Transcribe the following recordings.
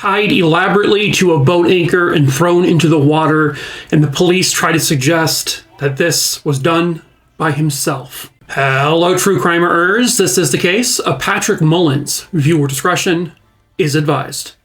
tied elaborately to a boat anchor and thrown into the water, and the police try to suggest that this was done by himself. Hello, true crimerers. This is the case of Patrick Mullins. Viewer discretion is advised.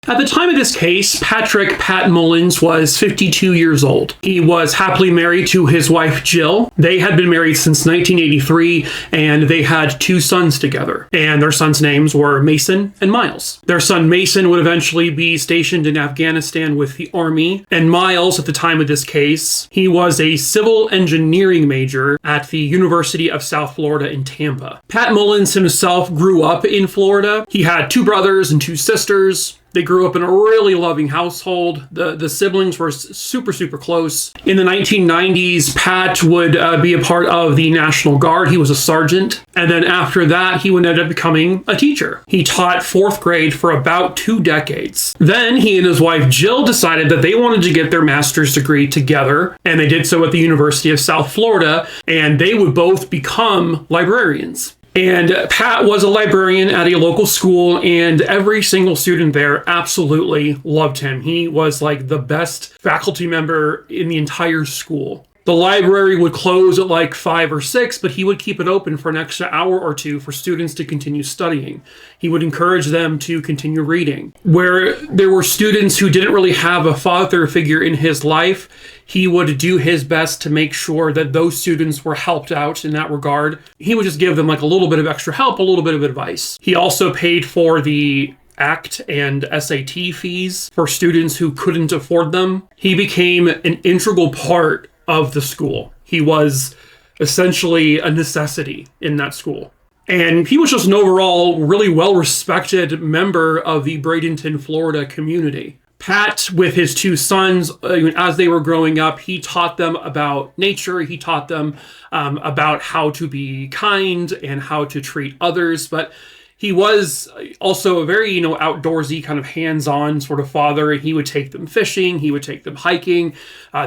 At the time of this case, Pat Mullins was 52 years old. He was happily married to his wife, Jill. They had been married since 1983, and they had two sons together. And their sons' names were Mason and Miles. Their son Mason would eventually be stationed in Afghanistan with the Army. And Miles, at the time of this case, he was a civil engineering major at the University of South Florida in Tampa. Pat Mullins himself grew up in Florida. He had two brothers and two sisters. They grew up in a really loving household. The siblings were super close. In the 1990s, Pat would be a part of the National Guard. He was a sergeant. And then after that, he would end up becoming a teacher. He taught fourth grade for about 2 decades. Then he and his wife, Jill, decided that they wanted to get their master's degree together. And they did so at the University of South Florida. And they would both become librarians. And Pat was a librarian at a local school, and every single student there absolutely loved him. He was like the best faculty member in the entire school. The library would close at like 5 or 6, but he would keep it open for an extra hour or two for students to continue studying. He would encourage them to continue reading. Where there were students who didn't really have a father figure in his life, he would do his best to make sure that those students were helped out in that regard. He would just give them like a little bit of extra help, a little bit of advice. He also paid for the ACT and SAT fees for students who couldn't afford them. He became an integral part of the school. He was essentially a necessity in that school. And he was just an overall really well-respected member of the Bradenton, Florida community. Pat, with his two sons, as they were growing up, he taught them about nature. He taught them about how to be kind and how to treat others. But he was also a very, outdoorsy kind of hands-on sort of father. And he would take them fishing. He would take them hiking.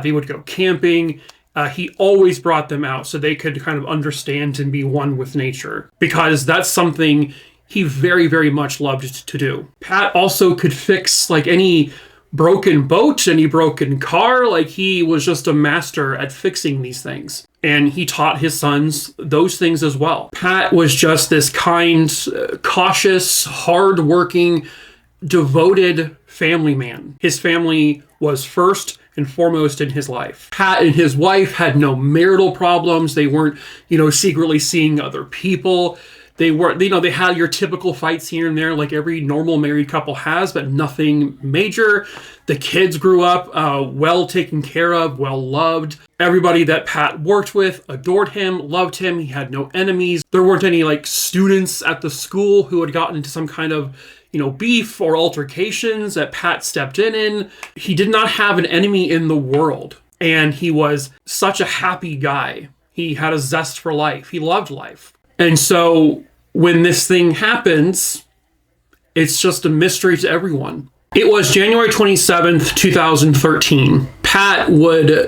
They would go camping. He always brought them out so they could kind of understand and be one with nature, because that's something he very, very much loved to do. Pat also could fix like any broken boat, any broken car. Like, he was just a master at fixing these things. And he taught his sons those things as well. Pat was just this kind, cautious, hardworking, devoted family man. His family was first and foremost in his life. Pat and his wife had no marital problems. They weren't, secretly seeing other people. They were, they had your typical fights here and there like every normal married couple has, but nothing major. The kids grew up well taken care of, well loved. Everybody that Pat worked with adored him, loved him. He had no enemies. There weren't any students at the school who had gotten into some kind of beef or altercations that Pat stepped in. He did not have an enemy in the world. And he was such a happy guy. He had a zest for life. He loved life. And so when this thing happens, it's just a mystery to everyone. It was January 27th, 2013. Pat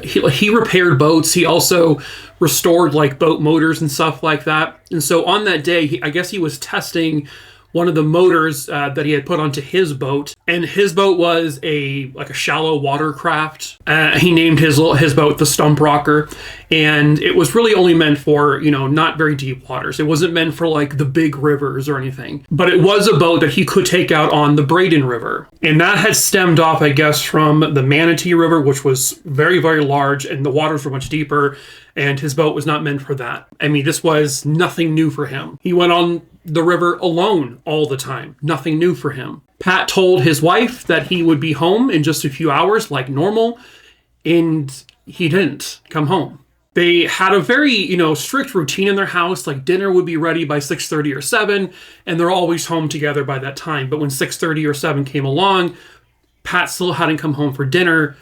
he repaired boats. He also restored boat motors and stuff like that. And so on that day, I guess he was testing one of the motors that he had put onto his boat, and his boat was a shallow watercraft. He named his boat the Stump Rocker, and it was really only meant for not very deep waters. It wasn't meant for the big rivers or anything, but it was a boat that he could take out on the Braden River, and that had stemmed off, I guess, from the Manatee River, which was very, very large, and the waters were much deeper. And his boat was not meant for that. I mean, this was nothing new for him. He went on the river alone all the time. Nothing new for him. Pat told his wife that he would be home in just a few hours like normal, and he didn't come home. They had a very, strict routine in their house. Dinner would be ready by 6:30 or 7, and they're always home together by that time. But when 6:30 or 7 came along, Pat still hadn't come home for dinner.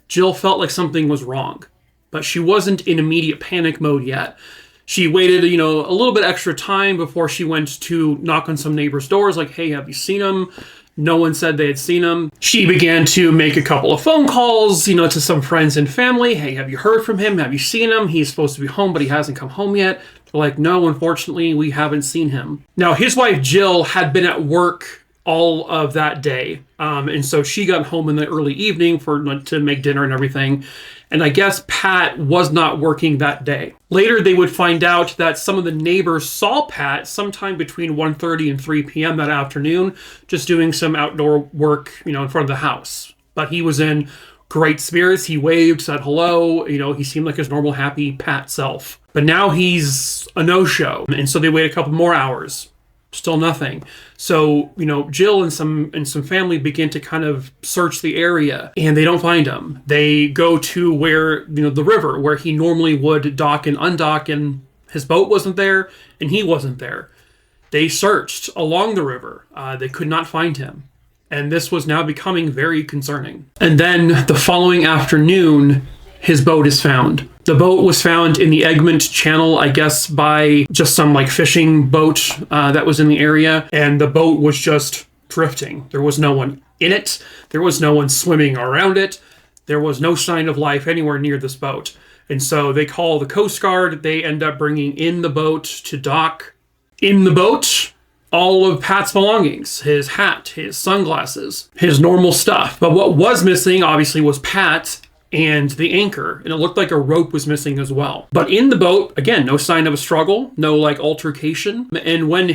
Jill felt like something was wrong, but she wasn't in immediate panic mode yet. She waited, a little bit extra time before she went to knock on some neighbors' doors, like, hey, have you seen him? No one said they had seen him. She began to make a couple of phone calls, to some friends and family. Hey, have you heard from him? Have you seen him? He's supposed to be home, but he hasn't come home yet. They're like, no, unfortunately, we haven't seen him. Now, his wife, Jill, had been at work all of that day. And so she got home in the early evening to make dinner and everything. And I guess Pat was not working that day. Later, they would find out that some of the neighbors saw Pat sometime between 1:30 and 3 p.m. that afternoon, just doing some outdoor work, in front of the house. But he was in great spirits. He waved, said hello. He seemed like his normal, happy Pat self. But now he's a no-show. And so they wait a couple more hours. Still nothing. So, Jill and some family begin to kind of search the area, and they don't find him. They go to where, the river where he normally would dock and undock, and his boat wasn't there, and he wasn't there. They searched along the river. They could not find him. And this was now becoming very concerning. And then the following afternoon, his boat is found. The boat was found in the Egmont Channel, I guess, by just some fishing boat that was in the area. And the boat was just drifting. There was no one in it. There was no one swimming around it. There was no sign of life anywhere near this boat. And so they call the Coast Guard. They end up bringing in the boat to dock. In the boat, all of Pat's belongings, his hat, his sunglasses, his normal stuff. But what was missing, obviously, was Pat and the anchor, and it looked like a rope was missing as well. But in the boat, again, no sign of a struggle, no altercation. And when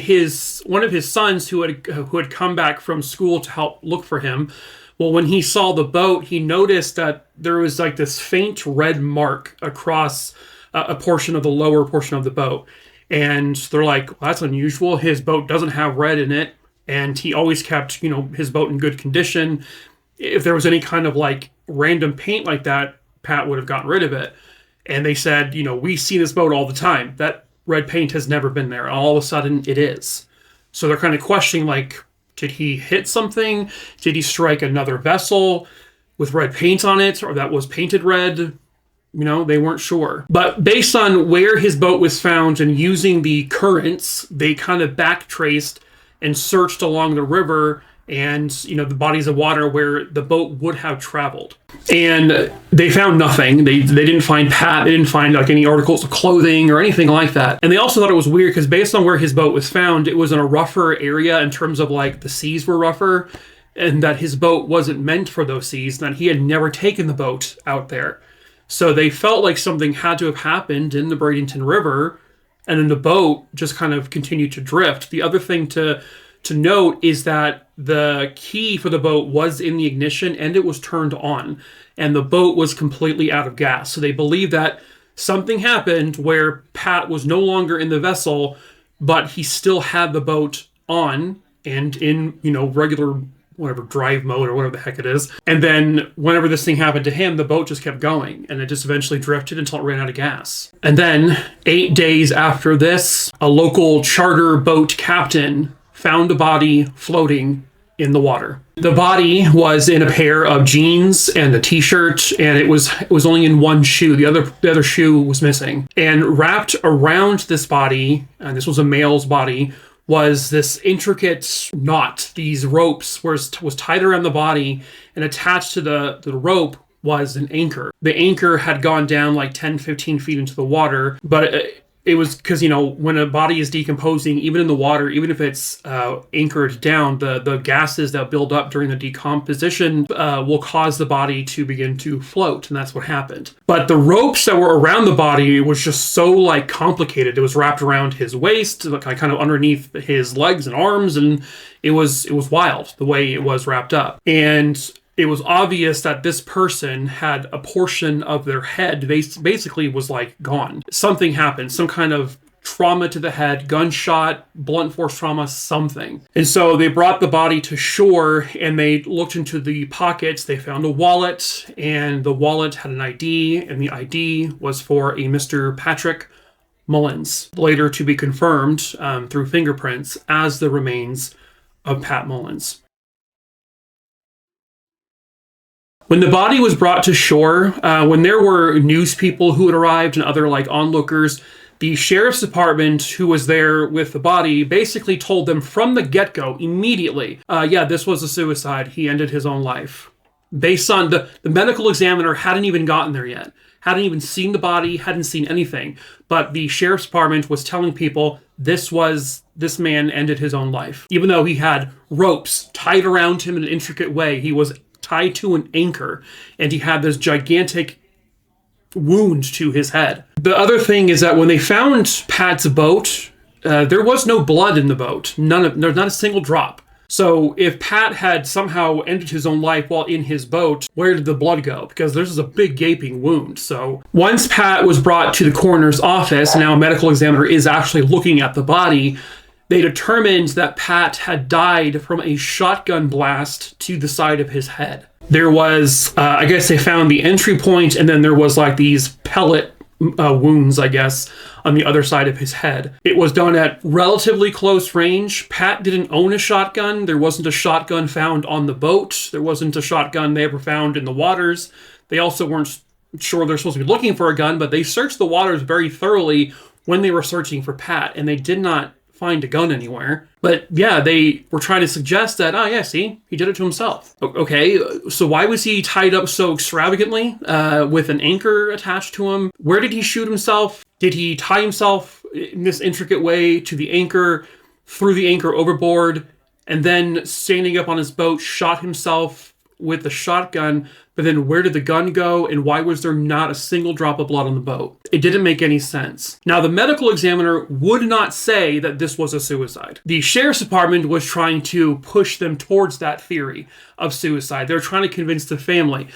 one of his sons who had come back from school to help look for him, well, when he saw the boat, he noticed that there was this faint red mark across a portion of the lower portion of the boat. And they're like, well, that's unusual. His boat doesn't have red in it, and he always kept, his boat in good condition. If there was any kind of random paint like that, Pat would have gotten rid of it. And they said, we see this boat all the time. That red paint has never been there. All of a sudden it is. So they're kind of questioning, did he hit something? Did he strike another vessel with red paint on it, or that was painted red? They weren't sure. But based on where his boat was found and using the currents, they kind of backtraced and searched along the river and, the bodies of water where the boat would have traveled. And they found nothing. They didn't find Pat. They didn't find any articles of clothing or anything like that. And they also thought it was weird because based on where his boat was found, it was in a rougher area in terms of the seas were rougher, and that his boat wasn't meant for those seas, and that he had never taken the boat out there. So they felt like something had to have happened in the Bradenton River, and then the boat just kind of continued to drift. The other thing to note is that the key for the boat was in the ignition and it was turned on, and the boat was completely out of gas. So they believe that something happened where Pat was no longer in the vessel, but he still had the boat on and in, regular drive mode or whatever the heck it is. And then whenever this thing happened to him, the boat just kept going, and it just eventually drifted until it ran out of gas. And then 8 days after this, a local charter boat captain found a body floating in the water. The body was in a pair of jeans and a t-shirt, and it was only in one shoe. The other shoe was missing. And wrapped around this body, and this was a male's body, was this intricate knot. These ropes was tied around the body, and attached to the rope was an anchor. The anchor had gone down 10, 15 feet into the water, but it was because, when a body is decomposing, even in the water, even if it's anchored down, the gases that build up during the decomposition will cause the body to begin to float, and that's what happened. But the ropes that were around the body was just so complicated. It was wrapped around his waist, kind of underneath his legs and arms, and it was wild the way it was wrapped up. And it was obvious that this person had a portion of their head basically was gone. Something happened, some kind of trauma to the head, gunshot, blunt force trauma, something. And so they brought the body to shore, and they looked into the pockets. They found a wallet, and the wallet had an ID, and the ID was for a Mr. Patrick Mullins, later to be confirmed through fingerprints as the remains of Pat Mullins. When the body was brought to shore, when there were news people who had arrived and other onlookers, The sheriff's department, who was there with the body, basically told them from the get-go, immediately, yeah, this was a suicide. He ended his own life. Based on the medical examiner hadn't even gotten there yet. Hadn't even seen the body, hadn't seen anything. But the sheriff's department was telling people this man ended his own life. Even though he had ropes tied around him in an intricate way, he was tied to an anchor, and he had this gigantic wound to his head. The other thing is that when they found Pat's boat, there was no blood in the boat. There's not a single drop. So if Pat had somehow ended his own life while in his boat, where did the blood go? Because there's a big gaping wound. So once Pat was brought to the coroner's office, now a medical examiner is actually looking at the body, they determined that Pat had died from a shotgun blast to the side of his head. There was, I guess they found the entry point, and then there was like these pellet wounds, I guess, on the other side of his head. It was done at relatively close range. Pat didn't own a shotgun. There wasn't a shotgun found on the boat. There wasn't a shotgun they ever found in the waters. They also weren't sure they're supposed to be looking for a gun, but they searched the waters very thoroughly when they were searching for Pat, and they did not find a gun anywhere. But yeah, they were trying to suggest that, oh yeah, see, he did it to himself. Okay, so why was he tied up so extravagantly with an anchor attached to him? Where did he shoot himself? Did he tie himself in this intricate way to the anchor, threw the anchor overboard, and then standing up on his boat, shot himself with the shotgun? But then where did the gun go, and why was there not a single drop of blood on the boat? It didn't make any sense. Now, the medical examiner would not say that this was a suicide. The sheriff's department was trying to push them towards that theory of suicide. They're trying to convince the family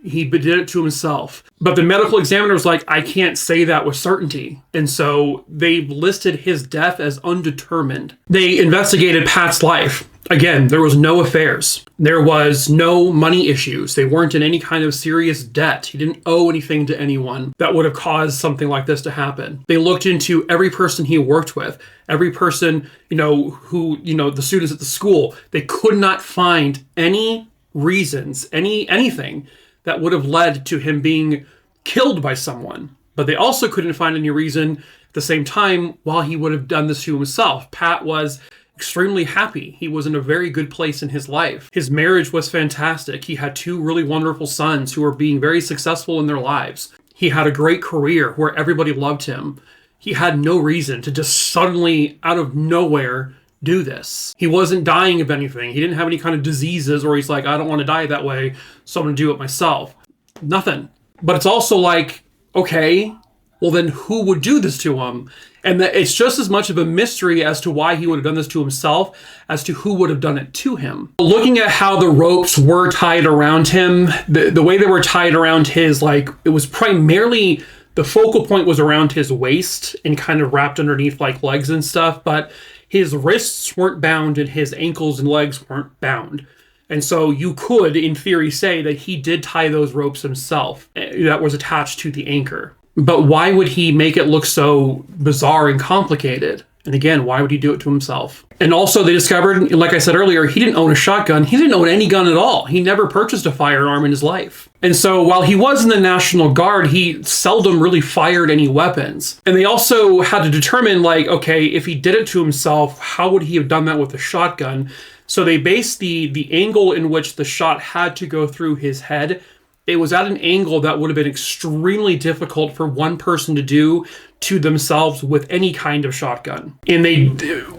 he did it to himself. But the medical examiner was like, I can't say that with certainty. And so they listed his death as undetermined. They investigated Pat's life. Again, there was no affairs. There was no money issues. They weren't in any kind of serious debt. He didn't owe anything to anyone that would have caused something like this to happen. They looked into every person he worked with, every person, the students at the school. They could not find any reasons, anything that would have led to him being killed by someone. But they also couldn't find any reason at the same time why he would have done this to himself. Pat was extremely happy. He was in a very good place in his life. His marriage was fantastic. He had 2 really wonderful sons who were being very successful in their lives. He had a great career where everybody loved him. He had no reason to just suddenly, out of nowhere, do this. He wasn't dying of anything. He didn't have any kind of diseases where he's like, I don't want to die that way, so I'm going to do it myself. Nothing. But it's also like, okay, well then who would do this to him? And that it's just as much of a mystery as to why he would have done this to himself as to who would have done it to him. Looking at how the ropes were tied around him, the way they were tied around his, it was primarily, the focal point was around his waist and kind of wrapped underneath legs and stuff, but his wrists weren't bound and his ankles and legs weren't bound. And so you could, in theory, say that he did tie those ropes himself that was attached to the anchor. But why would he make it look so bizarre and complicated? And again, why would he do it to himself? And also they discovered, like I said earlier, he didn't own a shotgun. He didn't own any gun at all. He never purchased a firearm in his life. And so while he was in the National Guard, he seldom really fired any weapons. And they also had to determine, okay, if he did it to himself, how would he have done that with a shotgun? So they based the angle in which the shot had to go through his head. It was at an angle that would have been extremely difficult for one person to do to themselves with any kind of shotgun. And they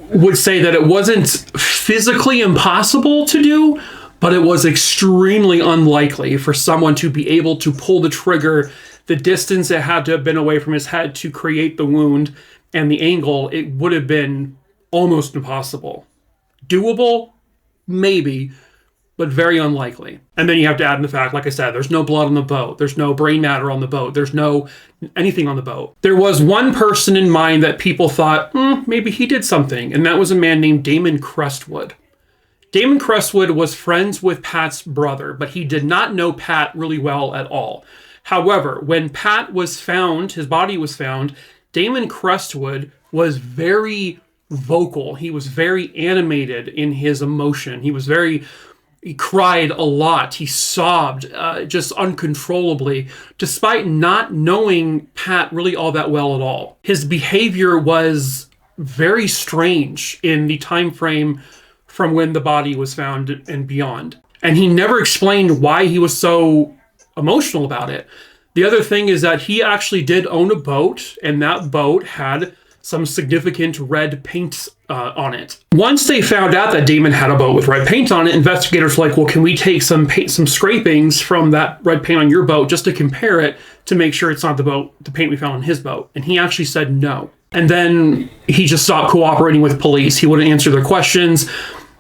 would say that it wasn't physically impossible to do, but it was extremely unlikely for someone to be able to pull the trigger the distance it had to have been away from his head to create the wound and the angle. It would have been almost impossible. Doable? Maybe. But very unlikely. And then you have to add in the fact, like I said, there's no blood on the boat. There's no brain matter on the boat. There's no anything on the boat. There was one person in mind that people thought, maybe he did something. And that was a man named Damon Crestwood. Damon Crestwood was friends with Pat's brother, but he did not know Pat really well at all. However, when Pat was found, his body was found, Damon Crestwood was very vocal. He was very animated in his emotion. He was very He cried a lot. He sobbed just uncontrollably, despite not knowing Pat really all that well at all. His behavior was very strange in the time frame from when the body was found and beyond. And he never explained why he was so emotional about it. The other thing is that he actually did own a boat, and that boat had some significant red paint on it. Once they found out that Damon had a boat with red paint on it, investigators were like, well, can we take some scrapings from that red paint on your boat just to compare it to make sure it's not the paint we found on his boat? And he actually said no. And then he just stopped cooperating with police. He wouldn't answer their questions,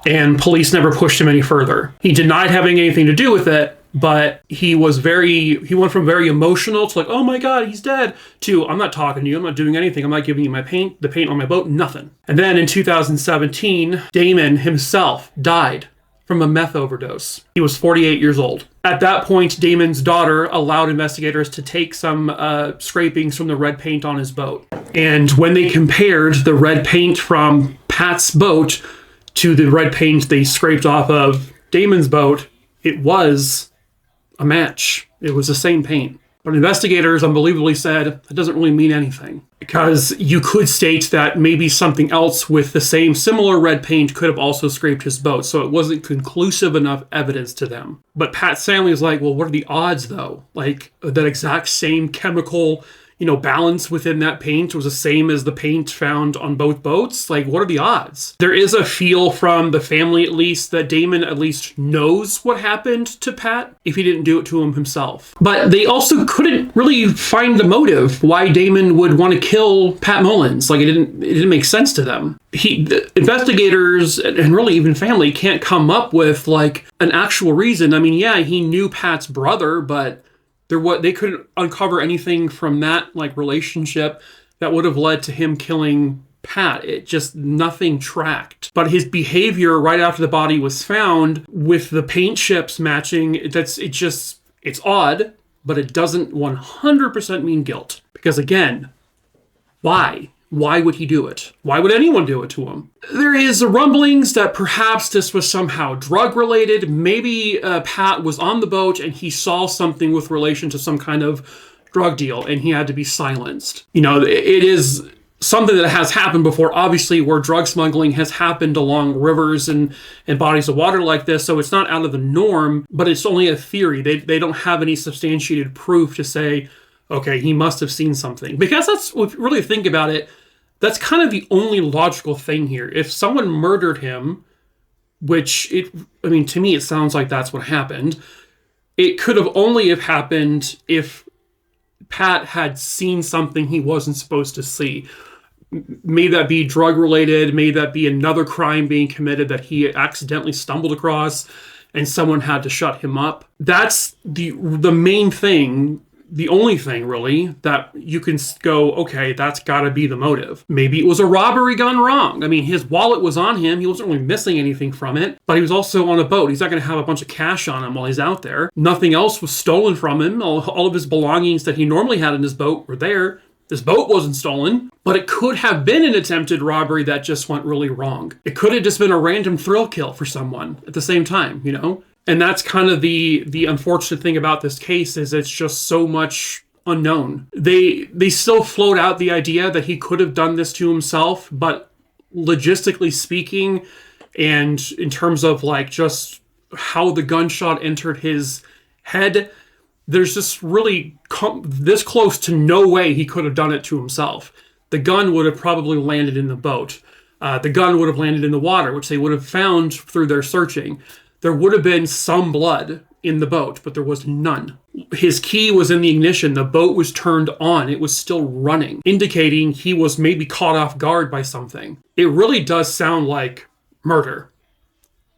and police never pushed him any further. He denied having anything to do with it, but he went from very emotional to like, oh my God, he's dead, to I'm not talking to you, I'm not doing anything, I'm not giving you the paint on my boat, nothing. And then in 2017, Damon himself died from a meth overdose. He was 48 years old. At that point, Damon's daughter allowed investigators to take some scrapings from the red paint on his boat. And when they compared the red paint from Pat's boat to the red paint they scraped off of Damon's boat, it was a match. It was the same paint. But investigators unbelievably said that doesn't really mean anything, because you could state that maybe something else with the same similar red paint could have also scraped his boat, so it wasn't conclusive enough evidence to them. But Pat's family is like, well, what are the odds though? Like that exact same chemical balance within that paint was the same as the paint found on both boats. Like, what are the odds? There is a feel from the family, at least, that Damon at least knows what happened to Pat if he didn't do it to him himself. But they also couldn't really find the motive why Damon would want to kill Pat Mullins. Like, it didn't make sense to them. The investigators and really even family can't come up with like an actual reason. I mean, yeah, he knew Pat's brother, but they couldn't uncover anything from that like relationship that would have led to him killing Pat. It just, nothing tracked. But his behavior right after the body was found with the paint chips matching, it's odd, but it doesn't 100% mean guilt. Because again, why? Why would he do it? Why would anyone do it to him? There is rumblings that perhaps this was somehow drug-related. Maybe Pat was on the boat and he saw something with relation to some kind of drug deal and he had to be silenced. It is something that has happened before, obviously, where drug smuggling has happened along rivers and bodies of water like this, so it's not out of the norm, but it's only a theory. They don't have any substantiated proof to say, okay, he must have seen something. Because if you really think about it, that's kind of the only logical thing here. If someone murdered him, to me, it sounds like that's what happened. It could have only have happened if Pat had seen something he wasn't supposed to see. May that be drug related, may that be another crime being committed that he accidentally stumbled across and someone had to shut him up. That's the main thing. The only thing, really, that you can go, okay, that's got to be the motive. Maybe it was a robbery gone wrong. I mean, his wallet was on him. He wasn't really missing anything from it, but he was also on a boat. He's not going to have a bunch of cash on him while he's out there. Nothing else was stolen from him. All of his belongings that he normally had in his boat were there. This boat wasn't stolen, but it could have been an attempted robbery that just went really wrong. It could have just been a random thrill kill for someone at the same time, And that's kind of the unfortunate thing about this case, is it's just so much unknown. They still float out the idea that he could have done this to himself, but logistically speaking, and in terms of like just how the gunshot entered his head, there's just really this close to no way he could have done it to himself. The gun would have probably landed in the boat. The gun would have landed in the water, which they would have found through their searching. There would have been some blood in the boat, but there was none. His key was in the ignition. The boat was turned on. It was still running, indicating he was maybe caught off guard by something. It really does sound like murder.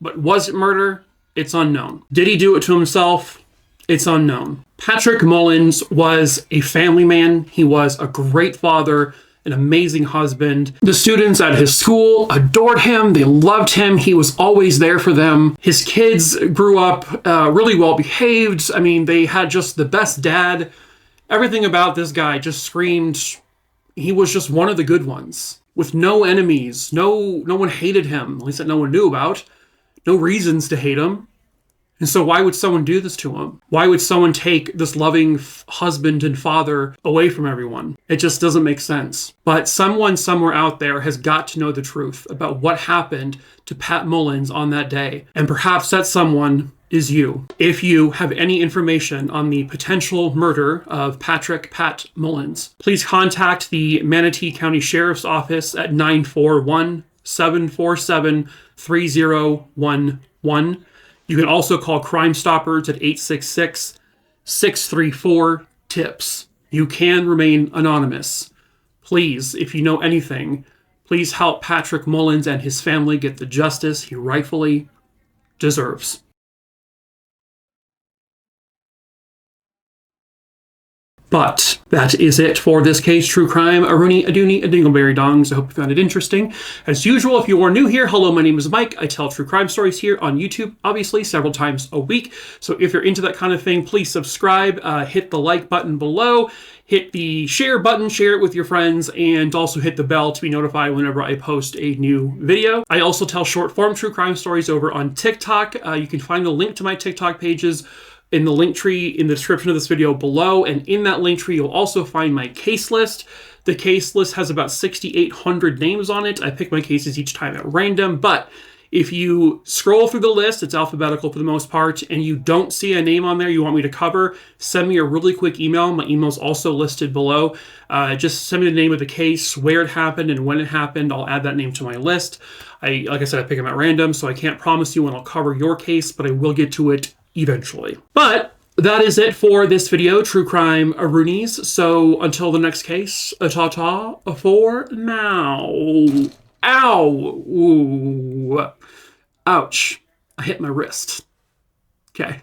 But was it murder? It's unknown. Did he do it to himself? It's unknown. Patrick Mullins was a family man. He was a great father, an amazing husband. The students at his school adored him. They loved him. He was always there for them. His kids grew up really well behaved. I mean, they had just the best dad. Everything about this guy just screamed he was just one of the good ones, with no enemies. No one hated him, at least that no one knew about. No reasons to hate him. And so why would someone do this to him? Why would someone take this loving husband and father away from everyone? It just doesn't make sense. But someone somewhere out there has got to know the truth about what happened to Pat Mullins on that day. And perhaps that someone is you. If you have any information on the potential murder of Pat Mullins, please contact the Manatee County Sheriff's Office at 941-747-3011. You can also call Crime Stoppers at 866-634-TIPS. You can remain anonymous. Please, if you know anything, please help Patrick Mullins and his family get the justice he rightfully deserves. But that is it for this case. True crime, a Rooney, a Dooney, a Dingleberry Dongs. I hope you found it interesting. As usual, if you are new here, hello, my name is Mike. I tell true crime stories here on YouTube, obviously, several times a week. So if you're into that kind of thing, please subscribe, hit the like button below, hit the share button, share it with your friends, and also hit the bell to be notified whenever I post a new video. I also tell short form true crime stories over on TikTok. You can find the link to my TikTok pages in the link tree in the description of this video below, and in that link tree you'll also find my case list. The case list has about 6,800 names on it. I pick my cases each time at random, but if you scroll through the list, it's alphabetical for the most part, and you don't see a name on there you want me to cover, send me a really quick email. My email is also listed below. Just send me the name of the case, where it happened, and when it happened. I'll add that name to my list. Like I said, I pick them at random, so I can't promise you when I'll cover your case, but I will get to it eventually. But that is it for this video, True Crime Roonies. So until the next case, ta-ta for now. Ow! Ooh. Ouch. I hit my wrist. Okay.